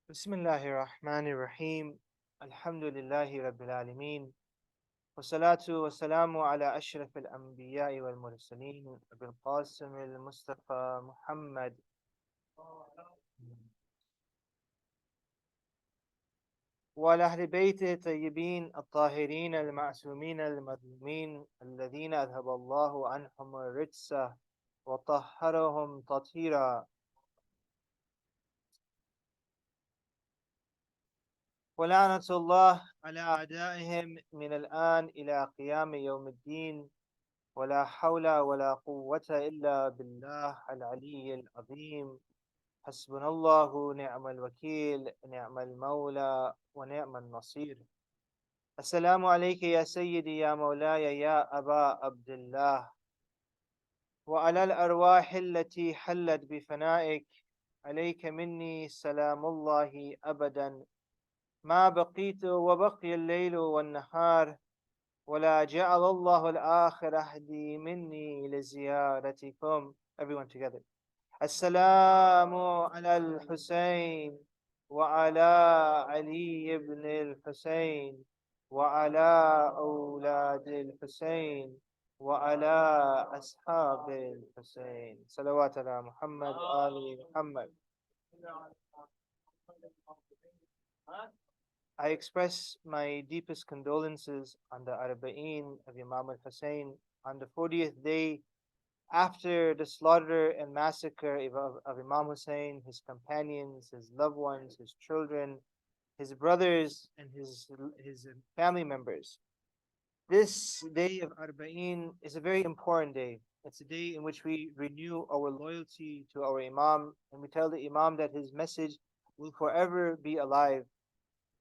Bismillahir Rahmanir Rahim. Alhamdulillahi Rabbil Alameen. Wassalatu wassalamu ala ashraf al-anbiya'i wal mursaleen Abil Qasim al-Mustafa Muhammad وعلى أهل بيته الطيبين الطاهرين المعصومين المظلومين الذين أذهب الله عنهم الرجس وطهرهم تطهيرا ولعنة الله على أعدائهم من الآن إلى قيام يوم الدين ولا حول ولا قوة إلا بالله العلي العظيم حسبنا الله نعم الوكيل نعم المولى ونعم النصير السلام عليك يا سيدي يا مولاي يا أبا عبد الله وعلى الأرواح التي حلت بفنائك عليك مني سلام الله أبدا ما بقيت وبقي الليل والنهار ولا جعل الله الآخر أهدي مني لزيارتكم. Everyone together. السلام على الحسين وعلى علي بن الحسين وعلى أولاد الحسين وعلى أصحاب الحسين صلوات على محمد وآل محمد. I express my deepest condolences on the Arbaeen of Imam al-Hussain on the 40th day after the slaughter and massacre of Imam Hussain, his companions, his loved ones, his children, his brothers, and his family members. This day of Arbaeen is a very important day. It's a day in which we renew our loyalty to our Imam and we tell the Imam that his message will forever be alive.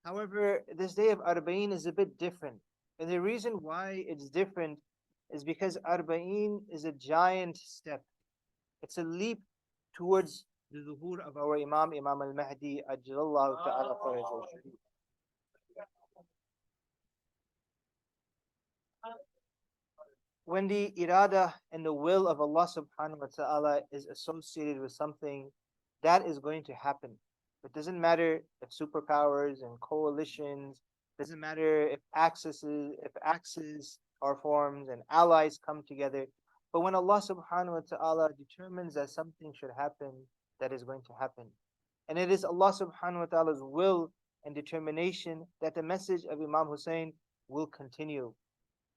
However, this day of Arbaeen is a bit different. And the reason why it's different is because Arbaeen is a giant step. It's a leap towards the zuhur of our Imam, Imam al-Mahdi, Ajjalallahu ta'ala farajahu sharif. When the irada and the will of Allah subhanahu wa ta'ala is associated with something, that is going to happen. It doesn't matter if superpowers and coalitions, doesn't matter if axes are formed and allies come together. But when Allah subhanahu wa ta'ala determines that something should happen, that is going to happen. And it is Allah subhanahu wa ta'ala's will and determination that the message of Imam Hussain will continue.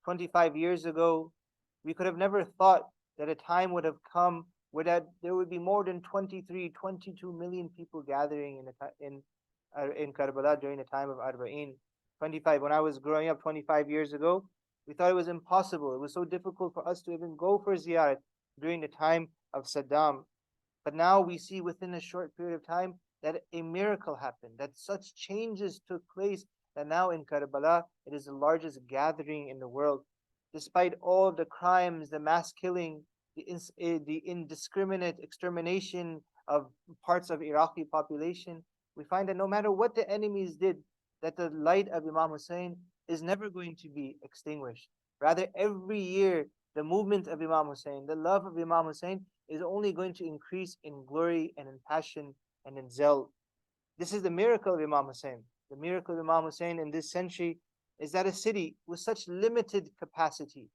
25 years ago, we could have never thought that a time would have come where that there would be more than 23, 22 million people gathering in Karbala during the time of Arbaeen. 25. When I was growing up 25 years ago, we thought it was impossible. It was so difficult for us to even go for ziyarat during the time of Saddam. But now we see within a short period of time that a miracle happened, that such changes took place that now in Karbala it is the largest gathering in the world. Despite all the crimes, the mass killing, the indiscriminate extermination of parts of Iraqi population, we find that no matter what the enemies did, that the light of Imam Hussain is never going to be extinguished. Rather, every year, the movement of Imam Hussain, the love of Imam Hussain is only going to increase in glory and in passion and in zeal. This is the miracle of Imam Hussain. The miracle of Imam Hussain in this century is that a city with such limited capacity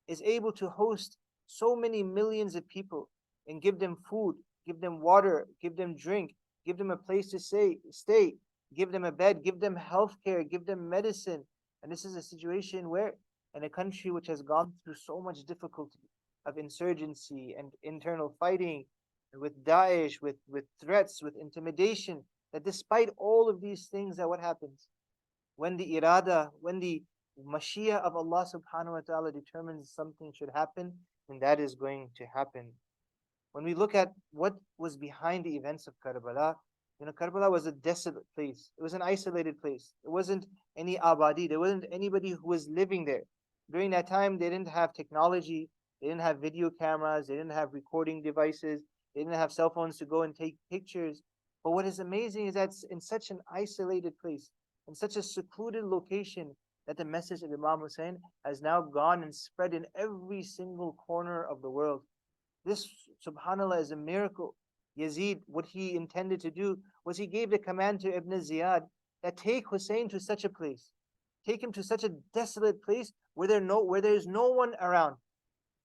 is able to host so many millions of people and give them food, give them water, give them drink, give them a place to stay, give them a bed, give them health care, give them medicine. And this is a situation where, in a country which has gone through so much difficulty of insurgency and internal fighting, with Daesh, with threats, with intimidation, that despite all of these things, that what happens? When the irada, when the Mashiach of Allah subhanahu wa ta'ala determines something should happen, then that is going to happen. When we look at what was behind the events of Karbala, Karbala was a desolate place. It was an isolated place. There wasn't any abadi. There wasn't anybody who was living there. During that time, they didn't have technology. They didn't have video cameras. They didn't have recording devices. They didn't have cell phones to go and take pictures. But what is amazing is that in such an isolated place, in such a secluded location, that the message of Imam Hussain has now gone and spread in every single corner of the world. This, subhanAllah, is a miracle. Yazid, what he intended to do was he gave the command to Ibn Ziyad that take Hussein to such a place, take him to such a desolate place where there is no one around,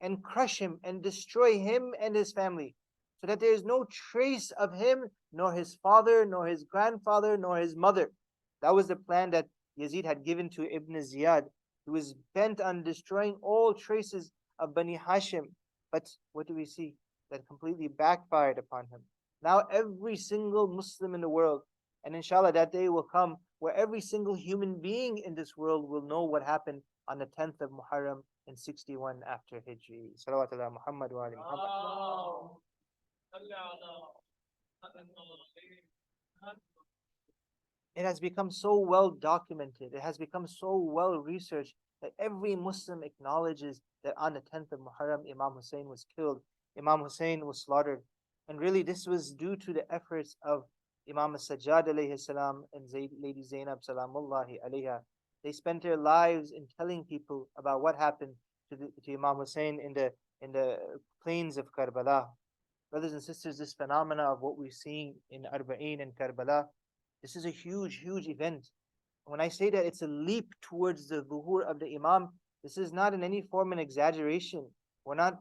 and crush him and destroy him and his family, so that there is no trace of him, nor his father, nor his grandfather, nor his mother. That was the plan that Yazid had given to Ibn Ziyad, who was bent on destroying all traces of Bani Hashim. But what do we see? That completely backfired upon him. Now every single Muslim in the world, and inshallah that day will come where every single human being in this world will know what happened on the 10th of Muharram in 61 after Hijri. Salawatullah Muhammad wa ali Muhammad. It has become so well documented, it has become so well researched that every Muslim acknowledges that on the 10th of Muharram, Imam Hussein was killed, Imam Hussein was slaughtered. And really, this was due to the efforts of Imam Sajjad alayhi salam and Lady Zainab salamullahi alayha. They spent their lives in telling people about what happened to Imam Hussein in the plains of Karbala. Brothers and sisters, this phenomena of what we're seeing in Arbaeen and Karbala, this is a huge, huge event. When I say that it's a leap towards the zuhur of the Imam, this is not in any form an exaggeration. We're not,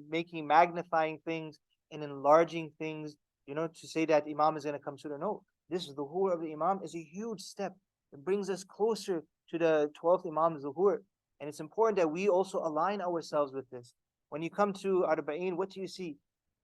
making magnifying things and enlarging things, to say that Imam is going to come sooner. No, this zuhur of the Imam is a huge step. It brings us closer to the 12th Imam zuhur. And it's important that we also align ourselves with this. When you come to Arbaeen, what do you see?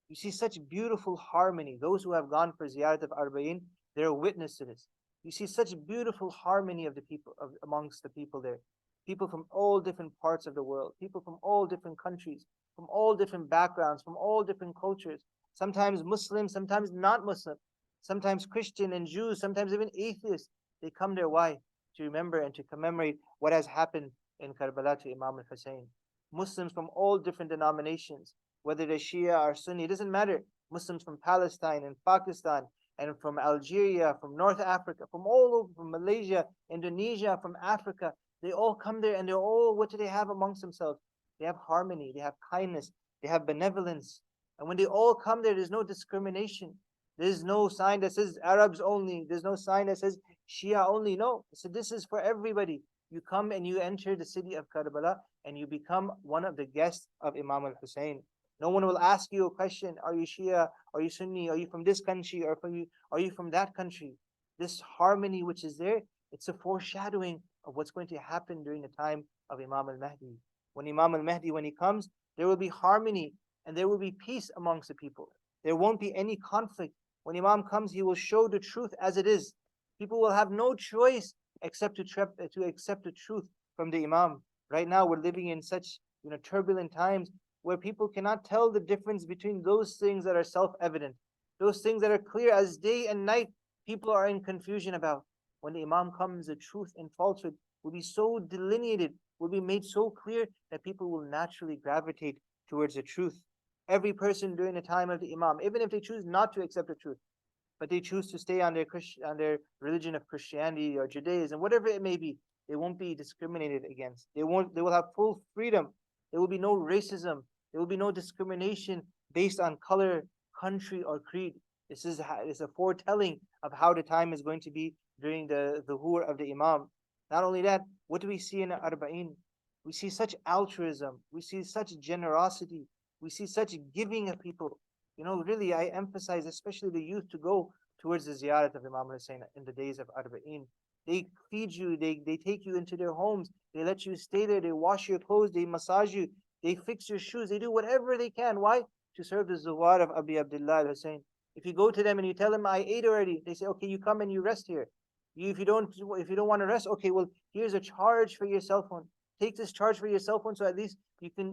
You see such beautiful harmony. Those who have gone for ziyarat of Arbaeen, they're a witness to this. You see such beautiful harmony of the people amongst the people there. People from all different parts of the world, people from all different countries, from all different backgrounds, from all different cultures. Sometimes Muslim, sometimes not Muslim, sometimes Christian and Jews, sometimes even atheists. They come there. Why? To remember and to commemorate what has happened in Karbala to Imam al-Hussein. Muslims from all different denominations, whether they're Shia or Sunni, it doesn't matter. Muslims from Palestine and Pakistan and from Algeria, from North Africa, from all over, from Malaysia, Indonesia, from Africa, they all come there and they're all, what do they have amongst themselves? They have harmony, they have kindness, they have benevolence. And when they all come there, there's no discrimination. There's no sign that says Arabs only. There's no sign that says Shia only. No. So this is for everybody. You come and you enter the city of Karbala and you become one of the guests of Imam al-Hussein. No one will ask you a question. Are you Shia? Are you Sunni? Are you from this country? Or are you from that country? This harmony which is there, it's a foreshadowing of what's going to happen during the time of Imam al-Mahdi. When Imam al-Mahdi, when he comes, there will be harmony and there will be peace amongst the people. There won't be any conflict. When Imam comes, he will show the truth as it is. People will have no choice except to accept the truth from the Imam. Right now, we're living in such turbulent times where people cannot tell the difference between those things that are self-evident, those things that are clear as day and night. People are in confusion about. When the Imam comes, the truth and falsehood will be so delineated, will be made so clear that people will naturally gravitate towards the truth. Every person during the time of the Imam, even if they choose not to accept the truth, but they choose to stay on their religion of Christianity or Judaism, whatever it may be, they won't be discriminated against. They will have full freedom. There will be no racism. There will be no discrimination based on color, country, or creed. This is a foretelling of how the time is going to be during the zuhur of the Imam. Not only that, what do we see in Arbaeen? We see such altruism. We see such generosity. We see such giving of people. Really, I emphasize, especially the youth, to go towards the ziyarat of Imam Hussein in the days of Arbaeen. They feed you, they take you into their homes, they let you stay there, they wash your clothes, they massage you, they fix your shoes, they do whatever they can. Why? To serve the zuwar of Abi Abdullah al-Hussein. If you go to them and you tell them, I ate already, they say, okay, you come and you rest here. If you don't want to rest, okay, well, here's a charge for your cell phone. Take this charge for your cell phone, so at least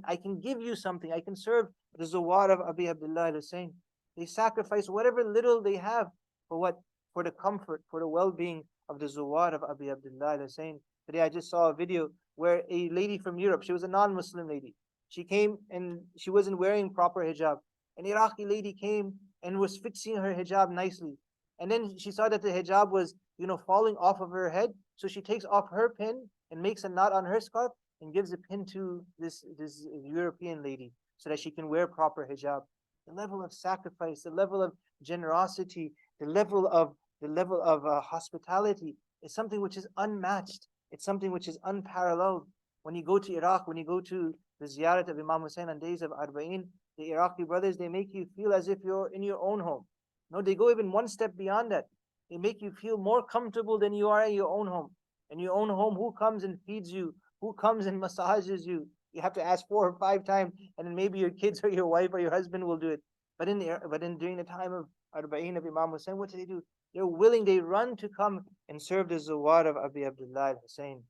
I can give you something. I can serve the zawar of Abi Abdullah al-Hussein. They sacrifice whatever little they have for what? For the comfort, for the well-being of the zawar of Abi Abdullah al-Hussein. Today I just saw a video where a lady from Europe, she was a non-Muslim lady. She came and she wasn't wearing proper hijab. An Iraqi lady came and was fixing her hijab nicely. And then she saw that the hijab was, falling off of her head. So she takes off her pin and makes a knot on her scarf and gives a pin to this European lady so that she can wear proper hijab. the level of sacrifice, the level of generosity, the level of hospitality is something which is unmatched. It's something which is unparalleled. When you go to Iraq, when you go to the ziyarat of Imam Hussain on days of Arbaeen, the Iraqi brothers, they make you feel as if you're in your own home. No, they go even one step beyond that. They make you feel more comfortable than you are in your own home. In your own home, who comes and feeds you? Who comes and massages you? You have to ask 4 or 5 times, and then maybe your kids or your wife or your husband will do it. But during the time of Arbaeen of Imam Hussain, what do they do? They're willing, they run to come and serve the Zawar of Abi Abdullah al-Hussein.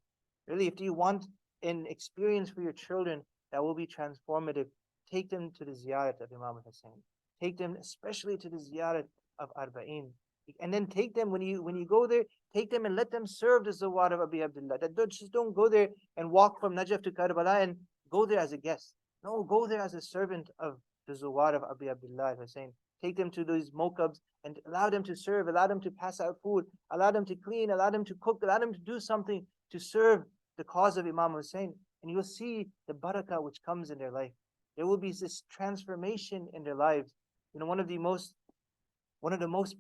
Really, if you want an experience for your children that will be transformative, take them to the ziyarat of Imam Hussain. Take them especially to the ziyarat of Arbaeen. And then take them when you go there, take them and let them serve the Zawar of Abi Abdullah. Just don't go there and walk from Najaf to Karbala and go there as a guest. No, go there as a servant of the Zawar of Abi Abdullah Hussein. Take them to those mokabs and allow them to serve, allow them to pass out food, allow them to clean, allow them to cook, allow them to do something to serve the cause of Imam Hussein. And you'll see the barakah which comes in their life. There will be this transformation in their lives. You know, one of the most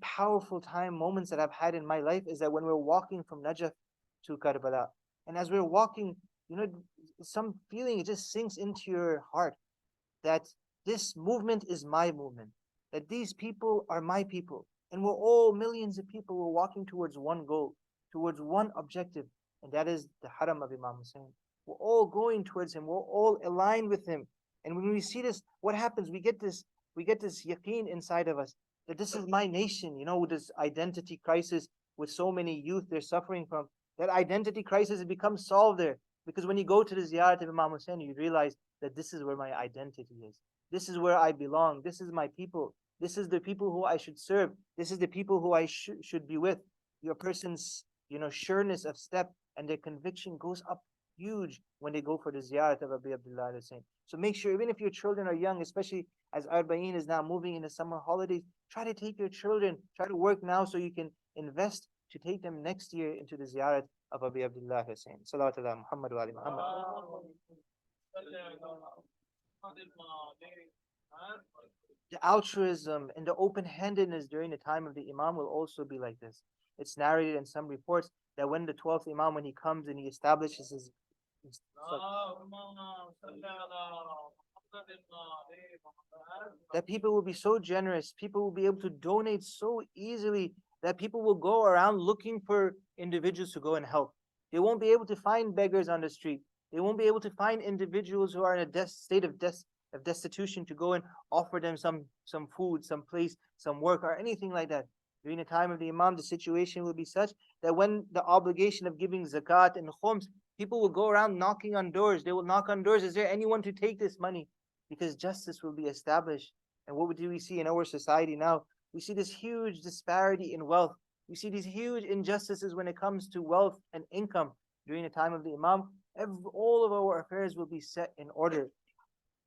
powerful moments that I've had in my life is that when we're walking from Najaf to Karbala. And as we're walking, you know, some feeling, it just sinks into your heart that this movement is my movement, that these people are my people. And we're all millions of people, we're walking towards one goal, towards one objective, and that is the Haram of Imam Hussain. We're all going towards him, we're all aligned with him. And when we see this, what happens? We get this yaqeen inside of us that this is my nation, you know, this identity crisis with so many youth they're suffering from. That identity crisis has become solved there. Because when you go to the ziyarat of Imam Hussain, you realize that this is where my identity is. This is where I belong. This is my people. This is the people who I should serve. This is the people who I should be with. Your person's, you know, sureness of step and their conviction goes up huge when they go for the ziyarat of Abi Abdullah Hussain. So make sure, even if your children are young, especially as Arbaeen is now moving into summer holidays, try to take your children, try to work now so you can invest to take them next year into the ziyarat of Abi Abdullah Hussain. Salawatullah Muhammad wa ali Muhammad. The altruism and the open-handedness during the time of the Imam will also be like this. It's narrated in some reports that when the 12th Imam, when he comes and he establishes his that people will be so generous, people will be able to donate so easily that people will go around looking for individuals to go and help. They won't be able to find beggars on the street. They won't be able to find individuals who are in a state of destitution to go and offer them some food, some place, some work, or anything like that. During the time of the Imam, the situation will be such that when the obligation of giving zakat and khums, people will go around knocking on doors. They will knock on doors. Is there anyone to take this money? Because justice will be established. And what do we see in our society now? We see this huge disparity in wealth. We see these huge injustices when it comes to wealth and income. During the time of the Imam, all of our affairs will be set in order.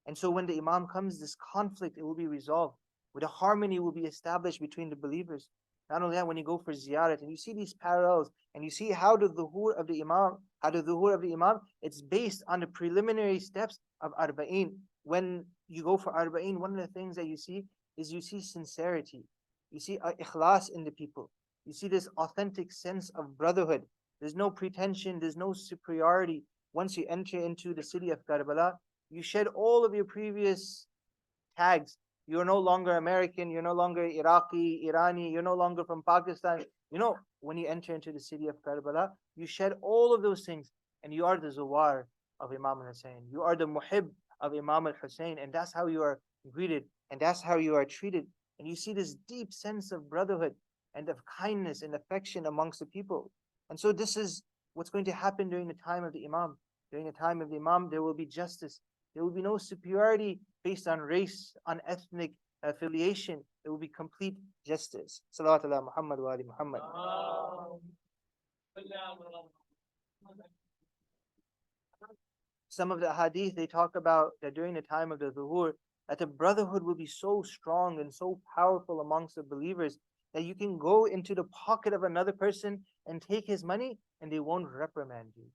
And so when the Imam comes, this conflict, it will be resolved. With a harmony will be established between the believers. Not only that, when you go for ziyarat and you see these parallels and you see how the dhuhur of the Imam, it's based on the preliminary steps of Arbaeen. When you go for Arbaeen, one of the things that you see is you see sincerity. You see ikhlas in the people. You see this authentic sense of brotherhood. There's no pretension, there's no superiority. Once you enter into the city of Karbala, you shed all of your previous tags. You're no longer American, you're no longer Iraqi, Irani, you're no longer from Pakistan. You know, when you enter into the city of Karbala, you shed all of those things and you are the Zawar of Imam al-Hussein. You are the Muhib of Imam al-Hussein, and that's how you are greeted and that's how you are treated. And you see this deep sense of brotherhood and of kindness and affection amongst the people. And so this is what's going to happen during the time of the Imam. During the time of the Imam, there will be justice. There will be no superiority based on race, on ethnic affiliation. There will be complete justice. Salawatullah Muhammad wa ali Muhammad. Some of the hadith, they talk about that during the time of the zuhur, that the brotherhood will be so strong and so powerful amongst the believers that you can go into the pocket of another person and take his money and they won't reprimand you.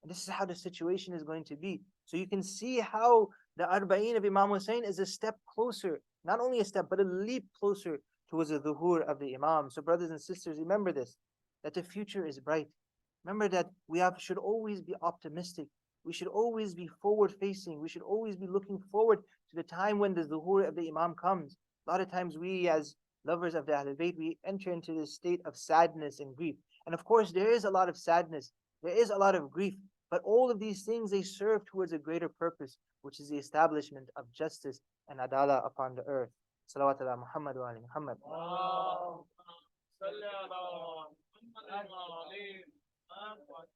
And this is how the situation is going to be. So you can see how the Arbaeen of Imam Hussain is a step closer not only a step, but a leap closer towards the dhuhur of the Imam. So, brothers and sisters, remember this, that the future is bright. Remember that should always be optimistic. We should always be forward facing. We should always be looking forward to the time when the zuhur of the Imam comes. A lot of times we, as lovers of the Ahlul Bayt, we enter into this state of sadness and grief. And of course, there is a lot of sadness, there is a lot of grief, but all of these things, they serve towards a greater purpose, which is the establishment of justice and adala upon the earth. Salawat ala Muhammad wa ali Muhammad.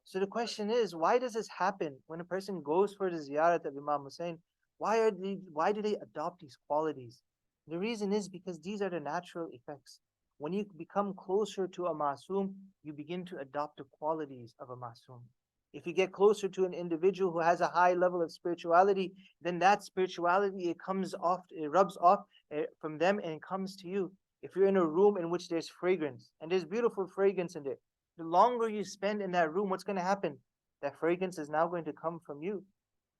So the question is, why does this happen when a person goes for the ziyarat of Imam Hussain? Why do they adopt these qualities? The reason is because these are the natural effects. When you become closer to a masoom, you begin to adopt the qualities of a masoom. If you get closer to an individual who has a high level of spirituality, then that spirituality, it comes off, it rubs off from them and it comes to you. If you're in a room in which there's fragrance and there's beautiful fragrance in there, the longer you spend in that room, what's going to happen? That fragrance is now going to come from you.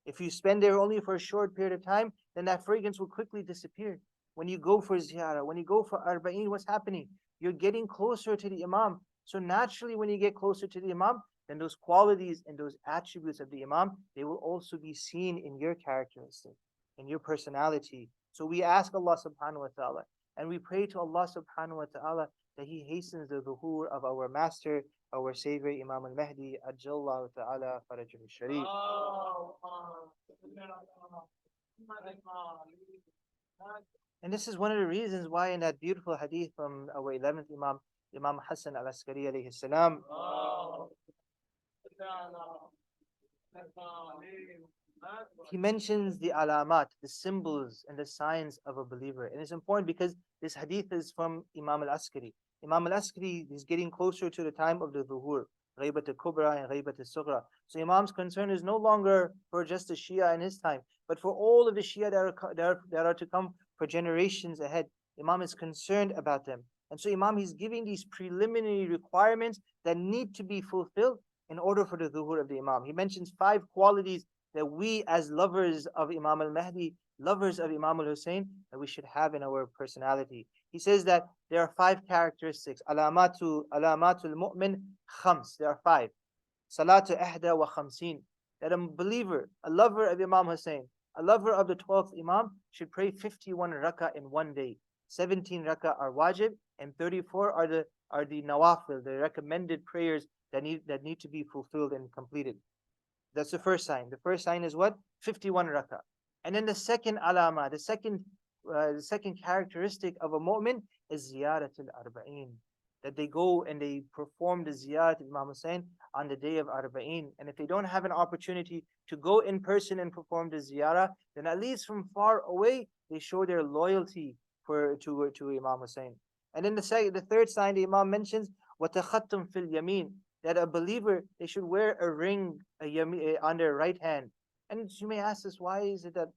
If you spend there only for a short period of time, then that fragrance will quickly disappear. When you go for ziyarah, when you go for Arbaeen, what's happening? You're getting closer to the Imam. So naturally, when you get closer to the Imam, then those qualities and those attributes of the Imam, they will also be seen in your characteristic, in your personality. So we ask Allah subhanahu wa ta'ala, and we pray to Allah subhanahu wa ta'ala that He hastens the dhuhur of our master, our savior, Imam al-Mahdi, Ajjallahu ta'ala Farajuhu Sharif. And this is one of the reasons why in that beautiful hadith from our 11th Imam, Imam Hassan al-Askari alayhi salam, he mentions the alamat, the symbols and the signs of a believer. And it's important because this hadith is from Imam al-Askari. Imam al-Askari is getting closer to the time of the dhuhur, Ghaibat al-Kubra and Ghaibat al-Sughra. So Imam's concern is no longer for just the Shia in his time, but for all of the Shia that are to come for generations ahead. Imam is concerned about them. And so Imam, he's giving these preliminary requirements that need to be fulfilled in order for the dhuhur of the Imam. He mentions 5 qualities that we as lovers of Imam al-Mahdi, lovers of Imam al-Hussain, that we should have in our personality. He says that there are 5 characteristics. Alamatul mu'min khams. There are 5. Salatu ihda wa khamsin. That a believer, a lover of Imam Hussain, a lover of the 12th Imam should pray 51 rakah in one day. 17 rakah are wajib and 34 are the nawafil, the recommended prayers that need to be fulfilled and completed. That's the first sign. The first sign is what? 51 rakah. And then the second alama, the second characteristic of a mu'min is ziyarat al-Arbaeen. That they go and they perform the ziyarat of Imam Hussain on the day of Arbaeen. And if they don't have an opportunity to go in person and perform the ziyarah, then at least from far away, they show their loyalty to Imam Hussain. And then the third sign the Imam mentions, وَتَخَتُّمْ fil yameen, that a believer, they should wear a ring on their right hand. And you may ask us, why is it that,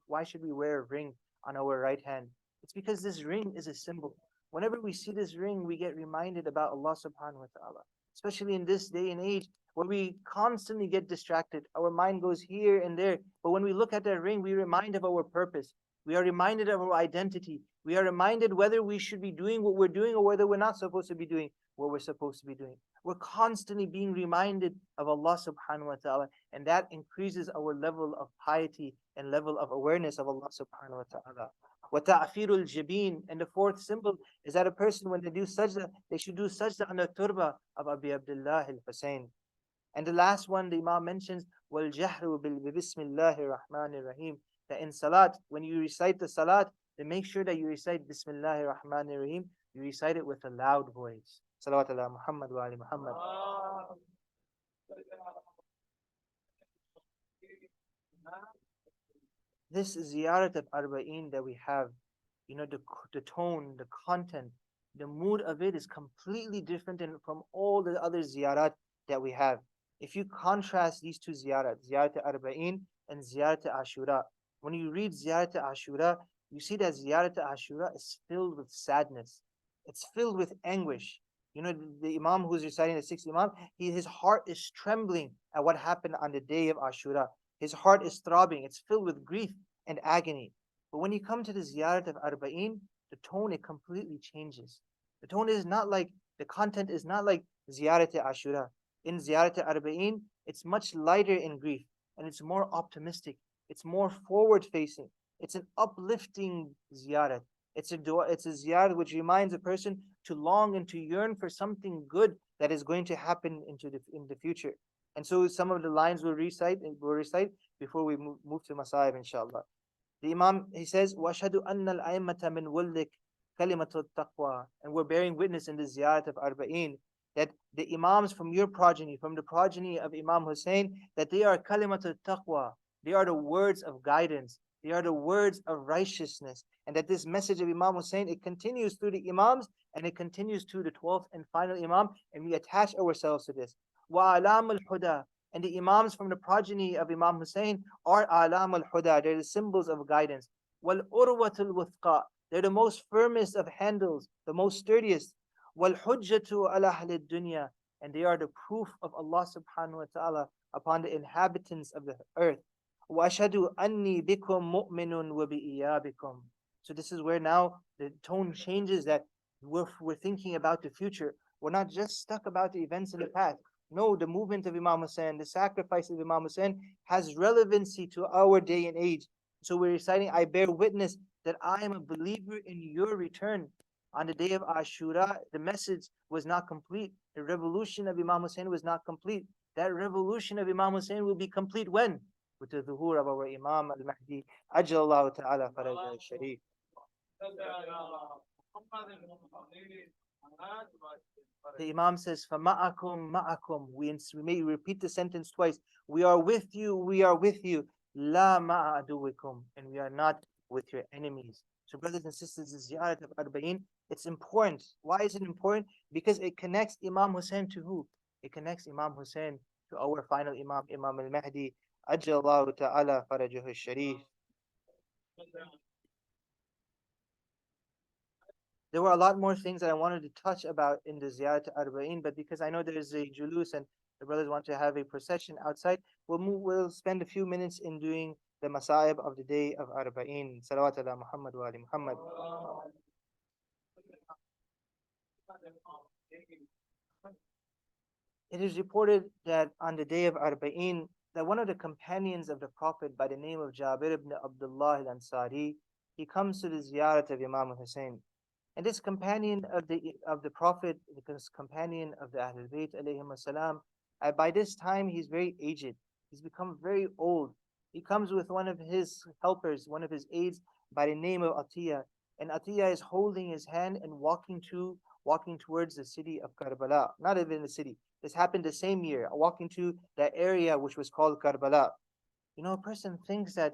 why should we wear a ring on our right hand? It's because this ring is a symbol. Whenever we see this ring, we get reminded about Allah subhanahu wa ta'ala. Especially in this day and age, where we constantly get distracted. Our mind goes here and there. But when we look at that ring, we are reminded of our purpose. We are reminded of our identity. We are reminded whether we should be doing what we're doing or whether we're not supposed to be doing what we're supposed to be doing. We're constantly being reminded of Allah subhanahu wa ta'ala, and that increases our level of piety and level of awareness of Allah subhanahu wa ta'ala. وَتَعْفِيرُ الْجَبِينَ, and the fourth symbol is that a person, when they do sajda, they should do sajda on the turba of Abi Abdullah al-Hussain. And the last one the Imam mentions, وَالْجَهْرُ بِسْمِ اللَّهِ الرَّحْمَنِ الرَّحِيمِ, that in salat, when you recite the salat, then make sure that you recite Bismillahir Rahmanir Rahim, you recite it with a loud voice. Salawat ala Muhammad wa ali Muhammad. This ziyarat of Arbaeen that we have, the tone, the content, the mood of it is completely different from all the other ziyarat that we have. If you contrast these two ziyarat Arbaeen and ziyarat Ashura, when you read ziyarat Ashura, you see that ziyarat Ashura is filled with sadness. It's filled with anguish. The Imam who's reciting the 6th Imam, his heart is trembling at what happened on the day of Ashura. His heart is throbbing. It's filled with grief and agony. But when you come to the ziyarat of Arbaeen, the tone, it completely changes. The tone is not like, the content is not like ziyarat Ashura. In ziyarat Arbaeen, it's much lighter in grief and it's more optimistic. It's more forward facing. It's an uplifting ziyarat. It's a dua, it's a ziyarat which reminds a person to long and to yearn for something good that is going to happen in the future. And so some of the lines we'll recite before we move to Masa'ib, inshallah. The Imam, he says, وَأَشْهَدُ أَنَّ الْأَئِمَّةَ مِنْ وُلِّكَ كَلِمَةُ التَّقْوَى. And we're bearing witness in the ziyarat of Arba'een that the Imams from your progeny, from the progeny of Imam Hussain, that they are kalimatul taqwa. They are the words of guidance. They are the words of righteousness. And that this message of Imam Hussain, it continues through the Imams and it continues to the 12th and final Imam. And we attach ourselves to this. وَعَلَامُ الْحُدَى. And the Imams from the progeny of Imam Hussain are alam al-huda. They're the symbols of guidance. Wal urwatul wuthqa. They're the most firmest of handles, the most sturdiest. Wal hujjatu ala ahli dunya. And they are the proof of Allah subhanahu wa ta'ala upon the inhabitants of the earth. Wa ashhadu anni bikum mu'minun wa bi'iyabikum. So this is where now the tone changes, that we're thinking about the future. We're not just stuck about the events in the past. No, the movement of Imam Hussain, the sacrifice of Imam Hussain has relevancy to our day and age. So we're reciting, I bear witness that I am a believer in your return. On the day of Ashura, the message was not complete. The revolution of Imam Hussain was not complete. That revolution of Imam Hussain will be complete when? With the dhuhur of our Imam al-Mahdi. Ajjallahu ta'ala farajah al-sharif. The Imam says, فَمَعَكُمْ مَعَكُمْ. We may repeat the sentence twice. We are with you, we are with you. لَا مَعَ عَدُوِّكُمْ. And we are not with your enemies. So brothers and sisters, the ziyarat of Arbaeen, it's important. Why is it important? Because it connects Imam Hussain to who? It connects Imam Hussain to our final Imam, Imam al-Mahdi. Ajjallahu ta'ala farajahu al-sharif. There were a lot more things that I wanted to touch about in the Ziyarat Arbaeen, but because I know there is a julus and the brothers want to have a procession outside, we'll spend a few minutes in doing the Masa'ib of the day of Arbaeen. Salawat ala Muhammad wa ali Muhammad. It is reported that on the day of Arbaeen, that one of the companions of the Prophet by the name of Jabir ibn Abdullah al-Ansari, he comes to the Ziyarat of Imam Hussain. And this companion of the Prophet, this companion of the Ahlul Bayt alayhim salam, by this time he's very aged. He's become very old. He comes with one of his helpers, one of his aides by the name of Atiyah. And Atiyah is holding his hand and walking towards the city of Karbala. Not even the city. This happened the same year, walking to that area which was called Karbala. You know, a person thinks that,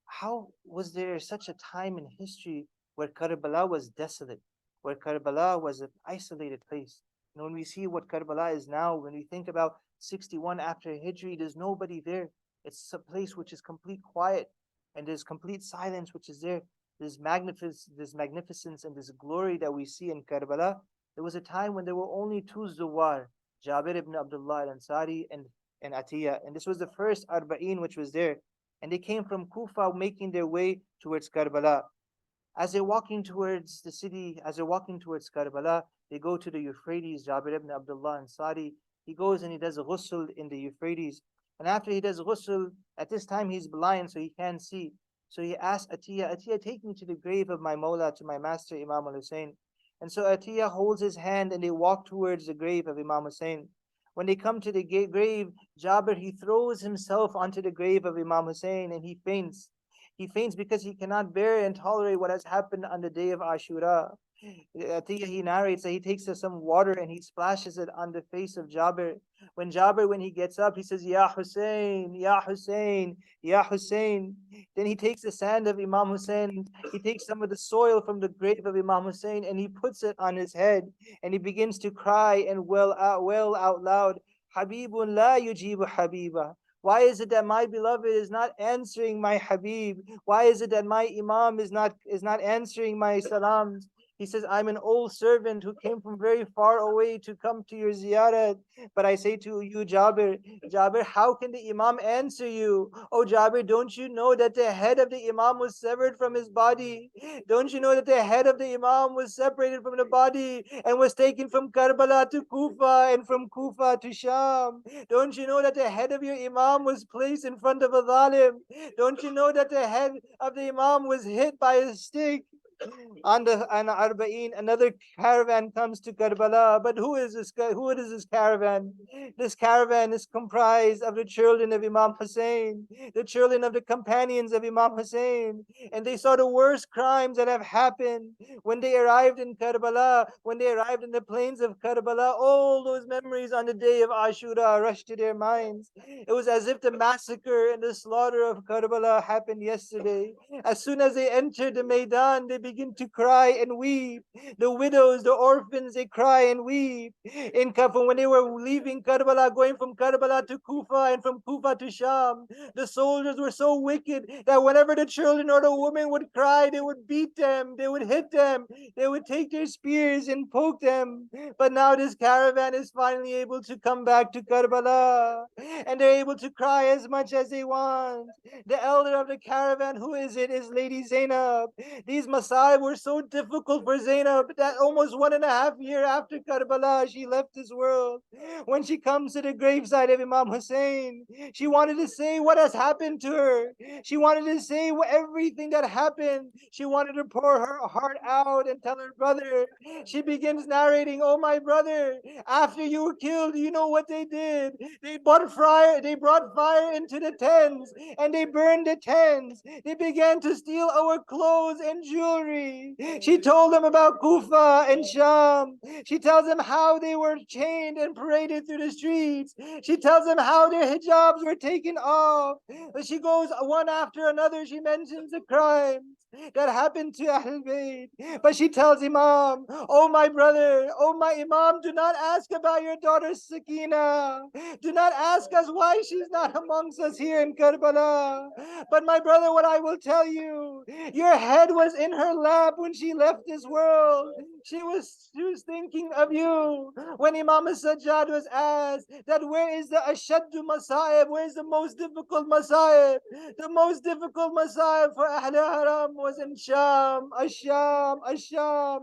how was there such a time in history where Karbala was desolate, where Karbala was an isolated place? And when we see what Karbala is now, when we think about 61 after Hijri, there's nobody there. It's a place which is complete quiet, and there's complete silence which is there. This magnificence and this glory that we see in Karbala. There was a time when there were only two Zuwar, Jabir ibn Abdullah al-Ansari and Atiyah. And this was the first Arbaeen which was there. And they came from Kufa making their way towards Karbala. As they're walking towards the city, as they're walking towards Karbala, they go to the Euphrates. Jabir ibn Abdullah Ansari, he goes and he does a ghusl in the Euphrates. And after he does ghusl, at this time he's blind, so he can't see. So he asks Atiyah, Atiyah, take me to the grave of my Mawla, to my master Imam al-Hussain. And so Atiyah holds his hand and they walk towards the grave of Imam Hussain. When they come to the grave, Jabir, he throws himself onto the grave of Imam Hussain and he faints. He faints because he cannot bear and tolerate what has happened on the day of Ashura. Atiyah, he narrates that he takes some water and he splashes it on the face of Jabir. When he gets up, he says, Ya Hussain, Ya Hussain, Ya Hussain. Then he takes the sand of Imam Hussain, he takes some of the soil from the grave of Imam Hussain and he puts it on his head and he begins to cry and wail out loud, Habibun la yujibu Habiba. Why is it that my beloved is not answering my Habib? Why is it that my Imam is not answering my salams? He says, I'm an old servant who came from very far away to come to your ziyarat. But I say to you, Jabir, Jabir, how can the Imam answer you? Oh, Jabir, don't you know that the head of the Imam was severed from his body? Don't you know that the head of the Imam was separated from the body and was taken from Karbala to Kufa and from Kufa to Sham? Don't you know that the head of your Imam was placed in front of a zalim? Don't you know that the head of the Imam was hit by a stick? On Arbaeen, another caravan comes to Karbala. But who is this? Who is this caravan? This caravan is comprised of the children of Imam Hussain, the children of the companions of Imam Hussain, and they saw the worst crimes that have happened when they arrived in Karbala. When they arrived in the plains of Karbala, all those memories on the day of Ashura rushed to their minds. It was as if the massacre and the slaughter of Karbala happened yesterday. As soon as they entered the Maidan, they begin to cry and weep. The widows, the orphans, they cry and weep. In Kafan, when they were leaving Karbala, going from Karbala to Kufa and from Kufa to Sham, the soldiers were so wicked that whenever the children or the women would cry, they would beat them, they would hit them, they would take their spears and poke them. But now this caravan is finally able to come back to Karbala, and they're able to cry as much as they want. The elder of the caravan, who is it, is Lady Zainab. These Masai were so difficult for Zainab that almost 1.5 years after Karbala, she left this world. When she comes to the graveside of Imam Hussain, she wanted to say what has happened to her. She wanted to say everything that happened. She wanted to pour her heart out and tell her brother. She begins narrating, oh, my brother, after you were killed, you know what they did? They brought fire into the tents and they burned the tents. They began to steal our clothes and jewelry. She told them about Kufa and Sham. She tells them how they were chained and paraded through the streets. She tells them how their hijabs were taken off. She goes one after another. She mentions the crimes that happened to Ahl Bayt. But she tells Imam, oh, my brother, oh, my Imam, do not ask about your daughter Sakina. Do not ask us why she's not amongst us here in Karbala. But my brother, what I will tell you, your head was in her lap when she left this world. She was thinking of you. When Imam Sajjad was asked that where is the Ashaddu Masa'ib, where is the most difficult Masa'ib? The most difficult Masa'ib for Ahl Haram was in Sham, Asham, Asham.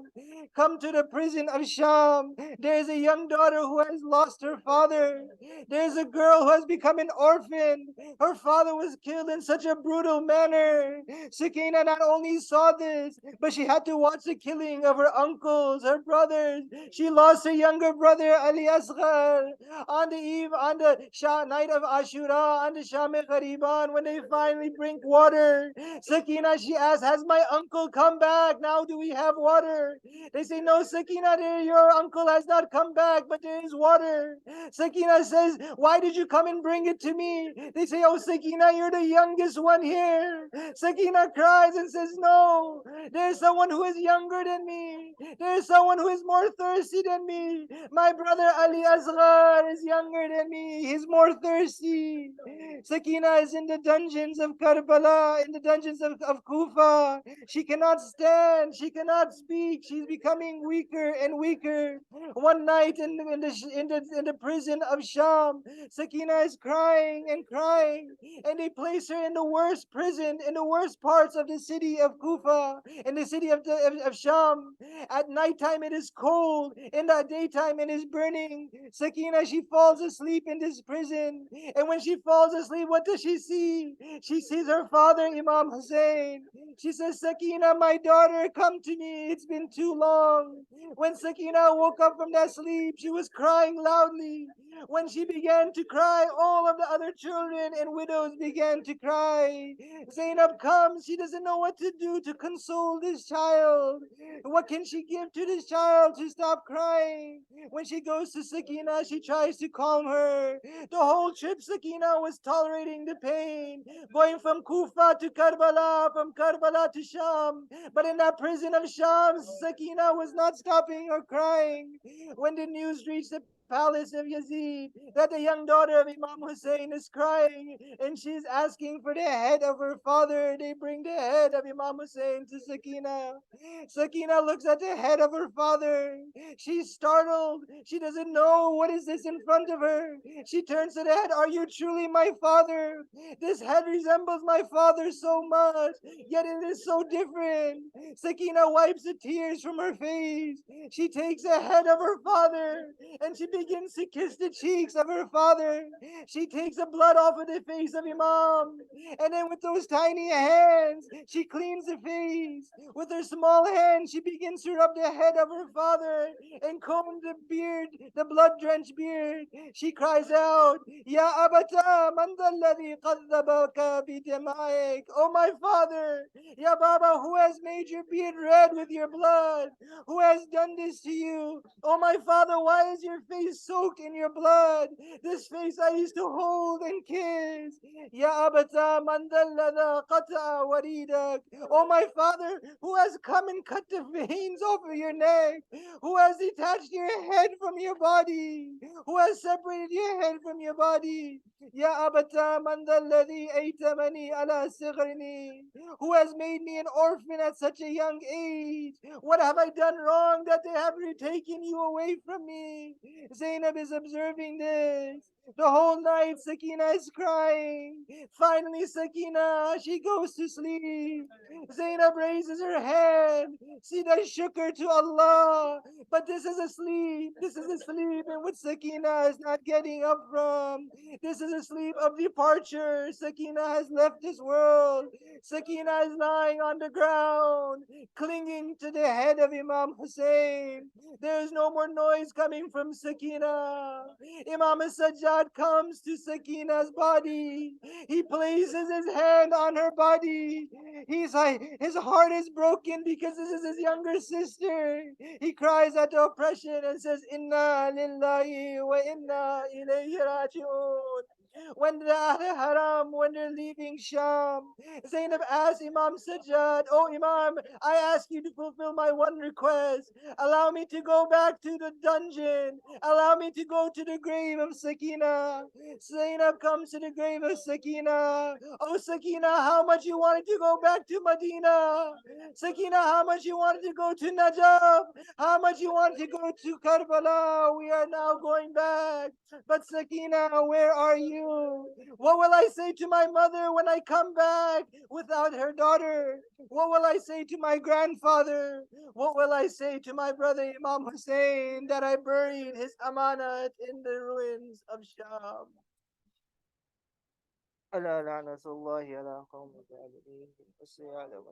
Come to the prison of Sham. There is a young daughter who has lost her father. There is a girl who has become an orphan. Her father was killed in such a brutal manner. Sakina not only saw this, but she had to watch the killing of her uncles, her brothers. She lost her younger brother Ali Asghar on the eve, on the night of Ashura, on the Sham-e Ghariban, when they finally bring water. Sakina, she asks, has my uncle come back? Now do we have water? They say, no, Sakina, your uncle has not come back, but there is water. Sakina says, why did you come and bring it to me? They say, oh, Sakina, you're the youngest one here. Sakina cries and says, no, there's someone who is younger than me. There's someone who is more thirsty than me. My brother Ali Asghar is younger than me. He's more thirsty. Sakina is in the dungeons of Karbala, in the dungeons of Kufa. She cannot stand. She cannot speak. She's becoming weaker and weaker. One night in the prison of Sham, Sakina is crying and crying, and they place her in the worst prison, in the worst parts of the city of Kufa, in the city of Sham. At nighttime it is cold, in the daytime it is burning. Sakina, she falls asleep in this prison, and when she falls asleep, what does she see? She sees her father, Imam Hussain. She says, Sakina, my daughter, come to me. It's been too long. When Sakina woke up from that sleep, she was crying loudly. When she began to cry, all of the other children and widows began to cry. Zainab comes. She doesn't know what to do to console this child. What can she give to this child to stop crying? When she goes to Sakina, she tries to calm her. The whole trip, Sakina was tolerating the pain, going from Kufa to Karbala, from Karbala to Sham. But in that prison of Sham, Sakina was not stopping her crying. When the news reached the palace of Yazid, that the young daughter of Imam Hussain is crying and she's asking for the head of her father. They bring the head of Imam Hussain to Sakina. Sakina looks at the head of her father. She's startled. She doesn't know what is this in front of her. She turns to the head. Are you truly my father? This head resembles my father so much, yet it is so different. Sakina wipes the tears from her face. She takes the head of her father and she begins to kiss the cheeks of her father. She takes the blood off of the face of Imam. And then with those tiny hands, she cleans the face. With her small hand, she begins to rub the head of her father and comb the beard, the blood-drenched beard. She cries out, Ya abata, man alladhi qadhabaka bidamaik. Oh my father, Ya Baba, who has made your beard red with your blood? Who has done this to you? Oh my father, why is your face soaked in your blood? This face I used to hold and kiss. Ya abata, man alladhi qata'a waridak. Oh my father, who has come and cut the veins off of your neck? Who has detached your head from your body? Who has separated your head from your body? Ya abata, man alladhi aitamani ala sighrini. Who has made me an orphan at such a young age? What have I done wrong that they have taken you away from me? Zainab is observing this. The whole night, Sakina is crying. Finally, Sakina, she goes to sleep. Zainab raises her hand. She does shukr to Allah. But this is a sleep. This is a sleep in which Sakina is not getting up from. This is a sleep of departure. Sakina has left this world. Sakina is lying on the ground, clinging to the head of Imam Hussain. There is no more noise coming from Sakina. Imam Sajjad comes to Sakina's body. He places his hand on her body. He's like, his heart is broken because this is his younger sister. He cries at the oppression and says, Inna lillahi wa inna ilayhi raji'un. When the Ahl Haram, when they're leaving Sham, Zainab asks Imam Sajjad, Oh Imam, I ask you to fulfill my one request. Allow me to go back to the dungeon. Allow me to go to the grave of Sakina. Zainab comes to the grave of Sakina. Oh Sakina, how much you wanted to go back to Medina? Sakina, how much you wanted to go to Najaf? How much you wanted to go to Karbala? We are now going back. But Sakina, where are you? What will I say to my mother when I come back without her daughter? What will I say to my grandfather? What will I say to my brother Imam Hussain that I buried his amanat in the ruins of Sham? ألا لعنة الله على قوم الظالمين والسيادة